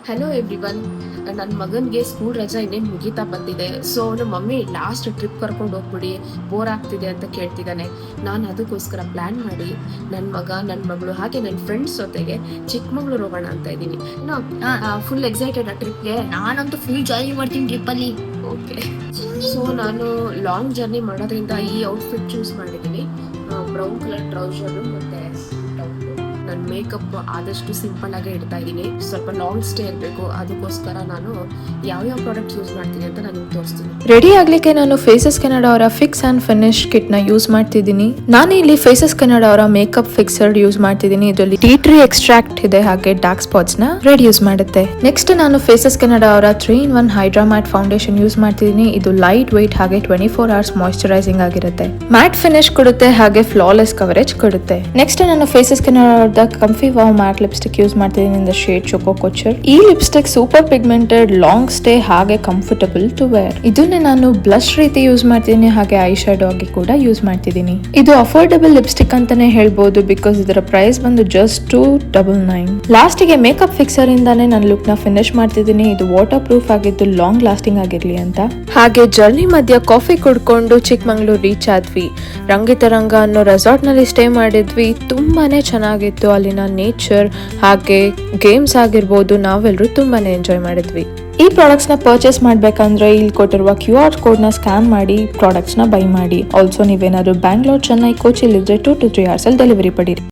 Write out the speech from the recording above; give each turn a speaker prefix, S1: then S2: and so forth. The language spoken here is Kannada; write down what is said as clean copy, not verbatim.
S1: Hello everyone. ನನ್ನ ಮಗನಿಗೆ ಸ್ಕೂಲ್ ರಜಾ ಇನ್ನೇನು ಮುಗೀತಾ ಬಂದಿದೆ. ಸೊ ಅವನು ಮಮ್ಮಿ ಲಾಸ್ಟ್ ಟ್ರಿಪ್ ಕರ್ಕೊಂಡು ಹೋಗ್ಬಿಡಿ, ಬೋರ್ ಆಗ್ತಿದೆ ಅಂತ ಕೇಳ್ತಿದ್ದಾನೆ. ನಾನು ಅದಕ್ಕೋಸ್ಕರ ಪ್ಲ್ಯಾನ್ ಮಾಡಿ ನನ್ನ ಮಗ, ನನ್ನ ಮಗಳು ಹಾಗೆ ನನ್ನ ಫ್ರೆಂಡ್ಸ್ ಜೊತೆಗೆ ಚಿಕ್ಕಮಗಳೂರು ಹೋಗೋಣ ಅಂತ ಇದ್ದೀನಿ. ಫುಲ್ ಎಕ್ಸೈಟೆಡ್ ಆ ಟ್ರಿಪ್ಗೆ.
S2: ನಾನಂತೂ ಫುಲ್ ಜಾಲಿ ಮಾಡ್ತೀನಿ ಟ್ರಿಪ್ಪಲ್ಲಿ.
S1: ಓಕೆ, ಸೊ ನಾನು ಲಾಂಗ್ ಜರ್ನಿ ಮಾಡೋದ್ರಿಂದ ಈ ಔಟ್ಫಿಟ್ ಚೂಸ್ ಮಾಡಿದ್ದೀನಿ. ಬ್ರೌನ್ ಕಲರ್ ಟ್ರೌಸರು ಮತ್ತು ನನ್ನ ಮೇಕಪ್ ಆದಷ್ಟು ಸಿಂಪಲ್ ಆಗೇ ಇಡ್ತಾ ಇದ್ದೀನಿ. ಸ್ವಲ್ಪ ಲಾಂಗ್ ಸ್ಟೇ ಇರಬೇಕು, ಅದಕ್ಕೋಸ್ಕರ ನಾನು ಯಾವ ಪ್ರಾಡಕ್ಟ್ ಯೂಸ್ ಮಾಡ್ತೀನಿ ಅಂತ ನಾನು ತೋರಿಸ್ತೀನಿ.
S3: ರೆಡಿ ಆಗ್ಲಿಕ್ಕೆ ನಾನು ಫೇಸಸ್ ಕೆನಡಾ ಅವರ ಫಿಕ್ಸ್ ಅಂಡ್ ಫಿನಿಶ್ ಕಿಟ್ ನ ಯೂಸ್ ಮಾಡ್ತಿದ್ದೀನಿ. ನಾನು ಇಲ್ಲಿ ಫೇಸಸ್ ಕೆನಡಾ ಅವರ ಮೇಕಪ್ ಫಿಕ್ಸರ್ ಯೂಸ್ ಮಾಡ್ತಿದ್ದೀನಿ. ಇದರಲ್ಲಿ ಟೀ ಟ್ರೀ ಎಕ್ಸ್ಟ್ರಾಕ್ಟ್ ಇದೆ, ಹಾಗೆ ಡಾರ್ಕ್ ಸ್ಪಾಟ್ಸ್ ನ ರೆಡ್ಯೂಸ್ ಮಾಡುತ್ತೆ. ನೆಕ್ಸ್ಟ್ ನಾನು ಫೇಸಸ್ ಕೆನಡಾ ಅವರ 3-in-1 hydra mat foundation use ಮಾಡ್ತಿದ್ದೀನಿ. ಇದು ಲೈಟ್ ವೆಯ್ಟ್ ಹಾಗೆ 24 hours ಮಾಯಿಶ್ಚರೈಸಿಂಗ್ ಆಗಿರುತ್ತೆ. ಮ್ಯಾಟ್ ಫಿನಿಶ್ ಕೊಡುತ್ತೆ ಹಾಗೆ ಫ್ಲಾಲೆಸ್ ಕವರೇಜ್ ಕೊಡುತ್ತೆ. ನೆಕ್ಸ್ಟ್ ನಾನು Faces Canada comfy wow matte lipstick use ಮಾಡ್ತಿದ್ದೀನಿ in the shade choco couture. ಈ lipstick super pigmented, long stay ಹಾಗೆ ಕಂಫರ್ಟಬಲ್ ಟು ವೇರ್. ಇದನ್ನೇ ನಾನು ಬ್ಲಶ್ ರೀತಿ ಯೂಸ್ ಮಾಡ್ತಿದ್ದೀನಿ ಹಾಗೆ ಐ ಶ್ಯಾಡೋ ಆಗಿ ಕೂಡ ಯೂಸ್ ಮಾಡ್ತಿದ್ದೀನಿ. ಇದು ಅಫೋರ್ಡಬಲ್ ಲಿಪ್ಸ್ಟಿಕ್ ಅಂತಾನೆ ಹೇಳ್ಬೋದು, ಬಿಕಾಸ್ ಇದರ ಪ್ರೈಸ್ ಬಂದು ಜಸ್ಟ್ $299. ಲಾಸ್ಟಿಗೆ ಮೇಕಪ್ ಫಿಕ್ಸರ್ ಇಂದಾನೆ ನನ್ನ ಲುಕ್ ನ ಫಿನಿಶ್ ಮಾಡ್ತಿದ್ದೀನಿ. ಇದು ವಾಟರ್ ಪ್ರೂಫ್ ಆಗಿದ್ದು ಲಾಂಗ್ ಲಾಸ್ಟಿಂಗ್ ಆಗಿರ್ಲಿ ಅಂತ. ಹಾಗೆ ಜರ್ನಿ ಮಧ್ಯ ಕಾಫಿ ಕುಡ್ಕೊಂಡು ಚಿಕ್ಕಮಗಳೂರು ರೀಚ್ ಆದ್ವಿ. ರಂಗಿತರಂಗ ಅನ್ನೋ ರೆಸಾರ್ಟ್ ನಲ್ಲಿ ಸ್ಟೇ ಮಾಡಿದ್ವಿ. ತುಂಬಾನೇ ಚೆನ್ನಾಗಿತ್ತು. ಅಲ್ಲಿನ ನೇಚರ್ ಹಾಗೆ ಗೇಮ್ಸ್ ಆಗಿರ್ಬೋದು, ನಾವೆಲ್ಲರೂ ತುಂಬಾನೇ ಎಂಜಾಯ್ ಮಾಡಿದ್ವಿ. ಈ ಪ್ರಾಡಕ್ಟ್ಸ್ ನ ಪರ್ಚೇಸ್ ಮಾಡ್ಬೇಕಂದ್ರೆ ಇಲ್ಲಿ ಕೊಟ್ಟಿರುವ QR ಕೋಡ್ ನ ಸ್ಕ್ಯಾನ್ ಮಾಡಿ ಪ್ರಾಡಕ್ಟ್ಸ್ ನ ಬೈ ಮಾಡಿ. ಆಲ್ಸೋ ನೀವೇನಾದ್ರು ಬ್ಯಾಂಗ್ಳೂರ್, ಚೆನ್ನೈ, ಕೊಚ್ಚಿಲಿದ್ರೆ 2 to 3 hours ಅಲ್ಲಿ ಡೆಲಿವರಿ ಪಡೀರಿ.